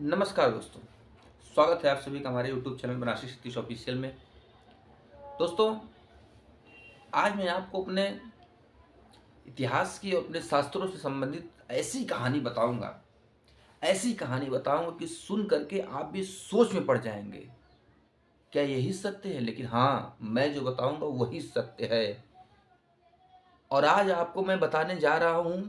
नमस्कार दोस्तों, स्वागत है आप सभी का हमारे YouTube channel Banarasi Satish official में। दोस्तों, आज मैं आपको अपने इतिहास की और अपने शास्त्रों से संबंधित ऐसी कहानी बताऊंगा कि सुन करके आप भी सोच में पड़ जाएंगे। क्या यही सत्य है? लेकिन हाँ, मैं जो बताऊंगा वही सत्य है। और आज आपको मैं बताने जा रहा हूँ,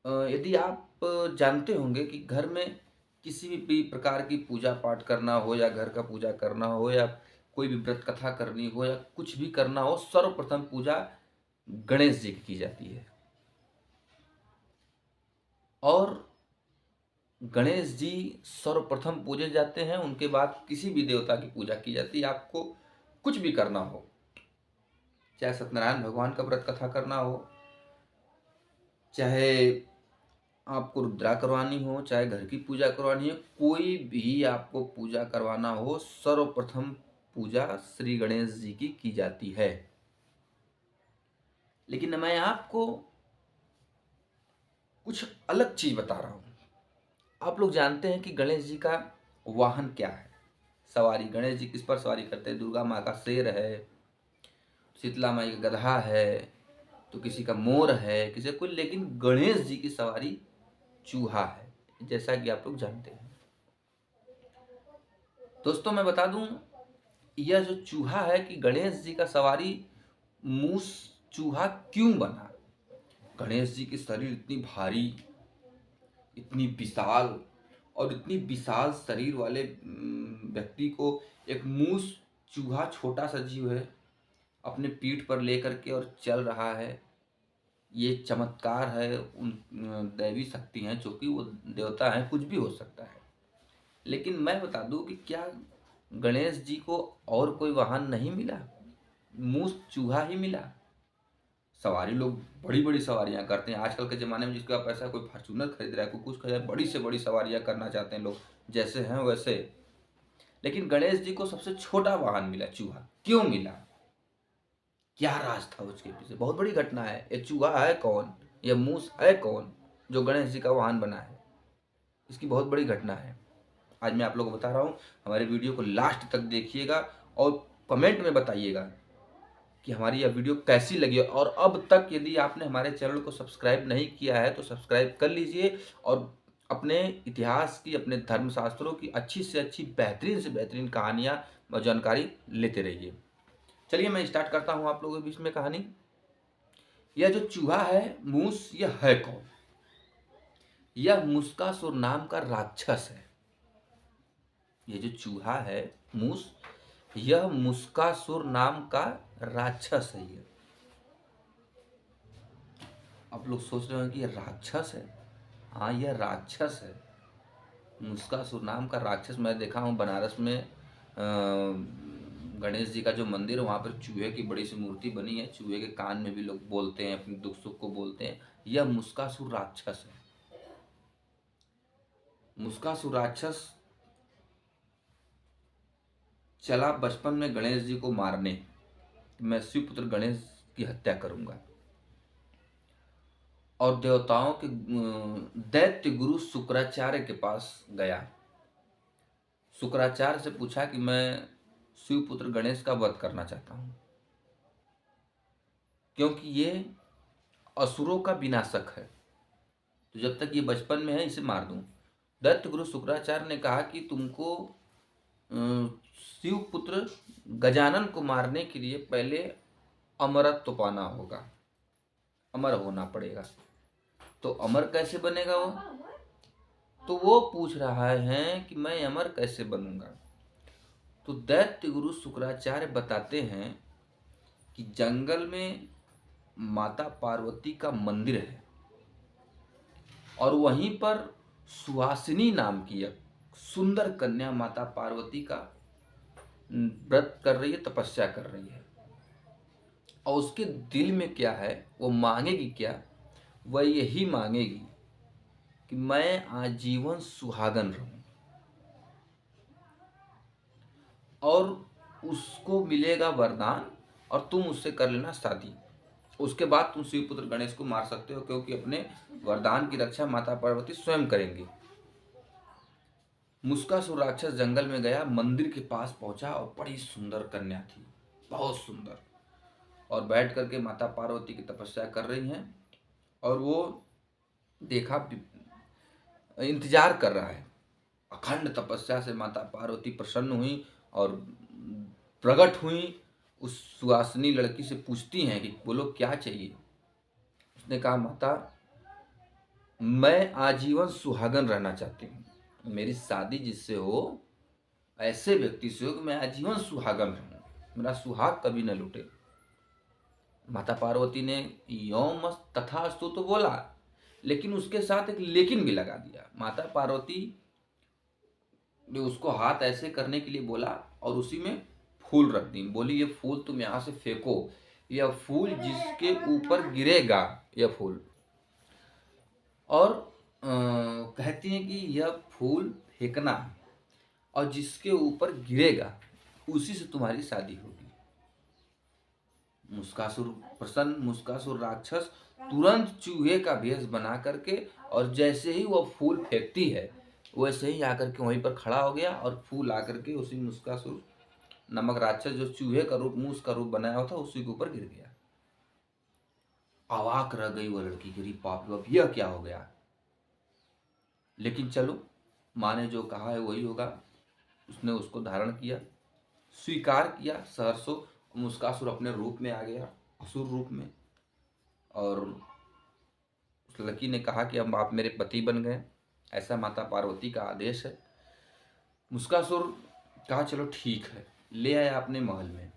यदि आप जानते होंगे कि घर में किसी भी प्रकार की पूजा पाठ करना हो या घर का पूजा करना हो या कोई भी व्रत कथा करनी हो या कुछ भी करना हो, सर्वप्रथम पूजा गणेश जी की जाती है। और गणेश जी सर्वप्रथम पूजे जाते हैं, उनके बाद किसी भी देवता की पूजा की जाती है। आपको कुछ भी करना हो, चाहे सत्यनारायण भगवान का व्रत कथा करना हो, चाहे आपको रुद्रा करवानी हो, चाहे घर की पूजा करवानी हो, कोई भी आपको पूजा करवाना हो, सर्वप्रथम पूजा श्री गणेश जी की जाती है। लेकिन मैं आपको कुछ अलग चीज बता रहा हूं। आप लोग जानते हैं कि गणेश जी का वाहन क्या है? सवारी गणेश जी किस पर सवारी करते हैं? दुर्गा माँ का शेर है, शीतला माई का गधा है, तो किसी का मोर है, किसी कोई, लेकिन गणेश जी की सवारी चूहा है, जैसा कि आप लोग जानते हैं। दोस्तों, मैं बता दूं, यह जो चूहा है कि गणेश जी का सवारी मूस चूहा क्यों बना? गणेश जी की शरीर इतनी भारी, इतनी विशाल, और इतनी विशाल शरीर वाले व्यक्ति को एक मूस चूहा, छोटा सा जीव है, अपने पीठ पर लेकर के और चल रहा है। ये चमत्कार है उन दैवी शक्ति हैं, जो कि वो देवता हैं, कुछ भी हो सकता है। लेकिन मैं बता दूं कि क्या गणेश जी को और कोई वाहन नहीं मिला? मूस चूहा ही मिला। सवारी लोग बड़ी बड़ी सवारियां करते हैं आजकल के ज़माने में। जिसके पास पैसा है, कोई फॉर्च्यूनर खरीद रहा है, कोई कुछ खरीद रहा है, बड़ी से बड़ी सवारियां करना चाहते हैं लोग, जैसे हैं वैसे। लेकिन गणेश जी को सबसे छोटा वाहन मिला, चूहा। क्यों मिला? क्या राज था उसके पीछे? बहुत बड़ी घटना है। ये चूहा है कौन? ये मूस है कौन जो गणेश जी का वाहन बना है? इसकी बहुत बड़ी घटना है। आज मैं आप लोगों को बता रहा हूँ। हमारे वीडियो को लास्ट तक देखिएगा और कमेंट में बताइएगा कि हमारी यह वीडियो कैसी लगी। और अब तक यदि आपने हमारे चैनल को सब्सक्राइब नहीं किया है तो सब्सक्राइब कर लीजिए और अपने इतिहास की, अपने धर्मशास्त्रों की अच्छी से अच्छी, बेहतरीन से बेहतरीन कहानियाँ और जानकारी लेते रहिए। चलिए मैं स्टार्ट करता हूँ आप लोगों के बीच में कहानी। यह जो चूहा है मूस, यह है कौन? यह मुस्कासुर नाम का राक्षस है। ये जो चूहा है मूस, यह मुस्कासुर नाम का राक्षस है। ये आप लोग सोच रहे हो कि यह राक्षस है? हाँ, यह राक्षस है। मुस्कासुर नाम का राक्षस। मैं देखा हूँ बनारस में गणेश जी का जो मंदिर है, वहाँ पर चूहे की बड़ी सी मूर्ति बनी है। चूहे के कान में भी लोग बोलते हैं, अपने दुख सुख को बोलते हैं। यह मुस्कासुर राक्षस है। मुस्कासुर राक्षस चला बचपन में गणेश जी को मारने, मैं शिवपुत्र गणेश की हत्या करूंगा। और देवताओं के दैत्य गुरु शुक्राचार्य के पास गया। शुक्राचार्य से पूछा कि मैं शिवपुत्र गणेश का वध करना चाहता हूं, क्योंकि ये असुरों का विनाशक है, तो जब तक ये बचपन में है इसे मार दूं। दैत्य गुरु शुक्राचार्य ने कहा कि तुमको शिवपुत्र गजानन को मारने के लिए पहले अमरत्व पाना होगा, अमर होना पड़ेगा। तो अमर कैसे बनेगा वो? तो वो पूछ रहा है कि मैं अमर कैसे बनूंगा? तो दैत्य गुरु शुक्राचार्य बताते हैं कि जंगल में माता पार्वती का मंदिर है, और वहीं पर सुहासिनी नाम की एक सुंदर कन्या माता पार्वती का व्रत कर रही है, तपस्या कर रही है। और उसके दिल में क्या है, वो मांगेगी क्या? वह यही मांगेगी कि मैं आजीवन सुहागन रहूं, और उसको मिलेगा वरदान, और तुम उससे कर लेना शादी। उसके बाद तुम शिवपुत्र गणेश को मार सकते हो, क्योंकि अपने वरदान की रक्षा माता पार्वती स्वयं करेंगी। मुस्कासुर राक्षस जंगल में गया, मंदिर के पास पहुंचा और बड़ी सुंदर कन्या थी, बहुत सुंदर, और बैठ करके माता पार्वती की तपस्या कर रही हैं। और वो देखा, इंतजार कर रहा है। अखंड तपस्या से माता पार्वती प्रसन्न हुई और प्रकट हुई। उस सुहासिनी लड़की से पूछती हैं कि बोलो क्या चाहिए। उसने कहा, माता मैं आजीवन सुहागन रहना चाहती हूँ, मेरी शादी जिससे हो ऐसे व्यक्ति से हो कि मैं आजीवन सुहागन रहूं, मेरा सुहाग कभी न लूटे। माता पार्वती ने यौम तथास्तु तो बोला, लेकिन उसके साथ एक लेकिन भी लगा दिया। माता पार्वती ने उसको हाथ ऐसे करने के लिए बोला और उसी में फूल रख दी। बोली, ये फूल तुम यहाँ से फेंको, यह फूल जिसके ऊपर गिरेगा, यह फूल, और कहती हैं कि यह फूल फेंकना और जिसके ऊपर गिरेगा उसी से तुम्हारी शादी होगी। मुस्कासुर प्रसन्न, मुस्कासुर राक्षस तुरंत चूहे का भेष बना करके, और जैसे ही वह फूल फेंकती है वैसे ही आकर के वहीं पर खड़ा हो गया और फूल आकर के उसी मुस्कासुर नामक राक्षस जो चूहे का रूप, मूस का रूप बनाया हुआ था, उसी के ऊपर गिर गया। अवाक रह गई वह लड़की, गिरी पाप, अब यह क्या हो गया। लेकिन चलो, माँ ने जो कहा है वही होगा। उसने उसको धारण किया, स्वीकार किया सहर्षों। मुस्कासुर अपने रूप में आ गया, असुर रूप में, और उस लड़की ने कहा कि अब आप मेरे पति बन गए, ऐसा माता पार्वती का आदेश है। मुस्कासुर कहा चलो ठीक है, ले आया अपने महल में।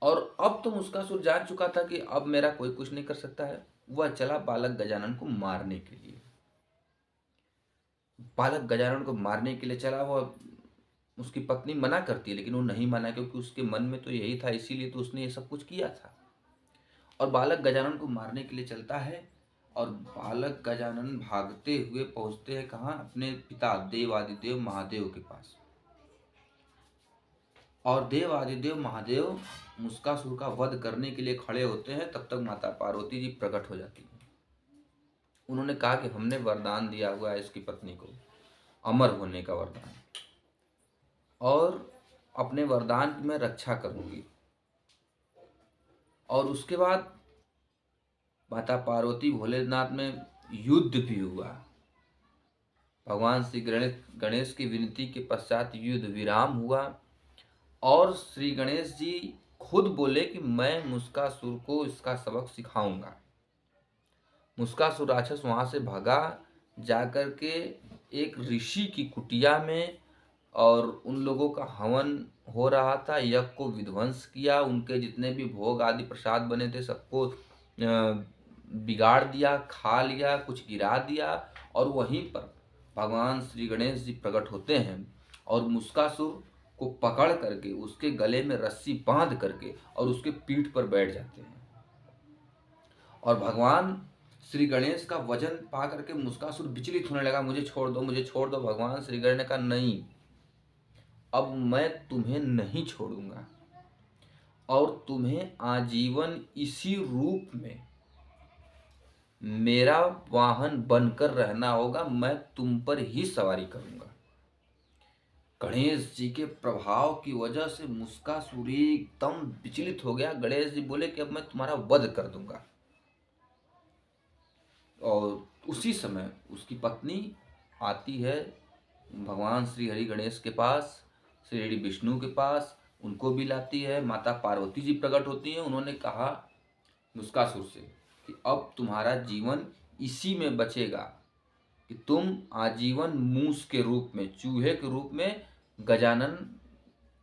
और अब तो मुस्कासुर जान चुका था कि अब मेरा कोई कुछ नहीं कर सकता है। वह चला बालक गजानन को मारने के लिए। बालक गजानन को मारने के लिए चला। वह, उसकी पत्नी मना करती है, लेकिन वो नहीं माना, क्योंकि उसके मन में तो यही था, इसीलिए तो उसने ये सब कुछ किया था। और बालक गजानन को मारने के लिए चलता है, और बालक गजानन भागते हुए पहुंचते हैं कहाँ, अपने पिता देवादिदेव महादेव के पास। और देवादिदेव महादेव मुस्कासुर का वध करने के लिए खड़े होते हैं। तब तक माता पार्वती जी प्रकट हो जाती हैं। उन्होंने कहा कि हमने वरदान दिया हुआ है इसकी पत्नी को, अमर होने का वरदान, और अपने वरदान की मैं रक्षा करूंगी। और उसके बाद माता पार्वती भोलेनाथ में युद्ध भी हुआ। भगवान श्री गणेश की विनती के पश्चात युद्ध विराम हुआ, और श्री गणेश जी खुद बोले कि मैं मुस्कासुर को इसका सबक सिखाऊंगा। मुस्कासुर राक्षस वहां से भागा, जाकर के एक ऋषि की कुटिया में, और उन लोगों का हवन हो रहा था, यज्ञ को विध्वंस किया। उनके जितने भी भोग आदि प्रसाद बने थे सबको बिगाड़ दिया, खा लिया, कुछ गिरा दिया। और वहीं पर भगवान श्री गणेश जी प्रकट होते हैं और मुस्कासुर को पकड़ करके उसके गले में रस्सी बांध करके और उसके पीठ पर बैठ जाते हैं। और भगवान श्री गणेश का वजन पा करके मुस्कासुर विचलित होने लगा, मुझे छोड़ दो, मुझे छोड़ दो। भगवान श्री गणेश ने कहा, नहीं, अब मैं तुम्हें नहीं छोड़ूंगा, और तुम्हें आजीवन इसी रूप में मेरा वाहन बनकर रहना होगा, मैं तुम पर ही सवारी करूंगा। गणेश जी के प्रभाव की वजह से मुस्कासुर एकदम विचलित हो गया। गणेश जी बोले कि अब मैं तुम्हारा वध कर दूंगा। और उसी समय उसकी पत्नी आती है भगवान श्री हरि गणेश के पास, श्री हरि विष्णु के पास, उनको भी लाती है। माता पार्वती जी प्रकट होती हैं। उन्होंने कहा मुस्कासुर से कि अब तुम्हारा जीवन इसी में बचेगा कि तुम आजीवन मूस के रूप में, चूहे के रूप में गजानन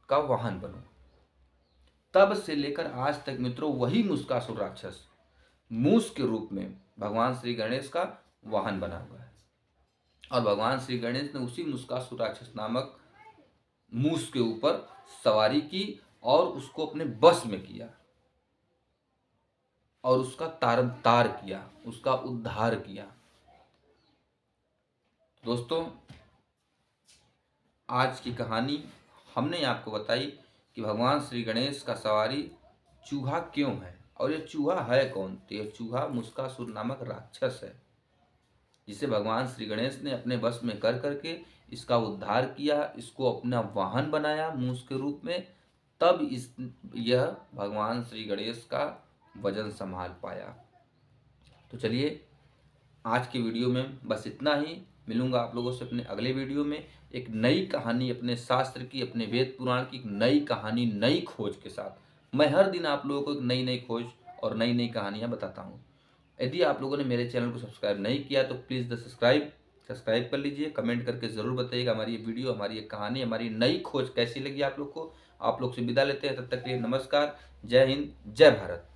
का वाहन बनो। तब से लेकर आज तक मित्रों वही मुस्कासुर राक्षस मूस के रूप में भगवान श्री गणेश का वाहन बना हुआ है। और भगवान श्री गणेश ने उसी मुस्कासुर राक्षस नामक मूस के ऊपर सवारी की और उसको अपने बस में किया और उसका तार किया, उसका उद्धार किया। दोस्तों, आज की कहानी हमने आपको बताई कि भगवान श्री गणेश का सवारी चूहा क्यों है, और ये चूहा है कौन। तो ये चूहा मुस्कासुर नामक राक्षस है। जिसे भगवान श्री गणेश ने अपने वश में कर करके इसका उद्धार किया, इसको अपना वाहन बनाया मूस के रूप में, तब यह भगवान श्री गणेश का वजन संभाल पाया। तो चलिए आज की वीडियो में बस इतना ही। मिलूंगा आप लोगों से अपने अगले वीडियो में एक नई कहानी, अपने शास्त्र की, अपने वेद पुराण की एक नई कहानी, नई खोज के साथ। मैं हर दिन आप लोगों को एक नई नई खोज और नई नई कहानियां बताता हूं। यदि आप लोगों ने मेरे चैनल को सब्सक्राइब नहीं किया तो प्लीज़ सब्सक्राइब कर लीजिए। कमेंट करके ज़रूर बताइएगा हमारी ये वीडियो, हमारी ये कहानी, हमारी नई खोज कैसी लगी आप लोग को। आप लोग से विदा लेते हैं, तब तक के लिए नमस्कार। जय हिंद, जय भारत।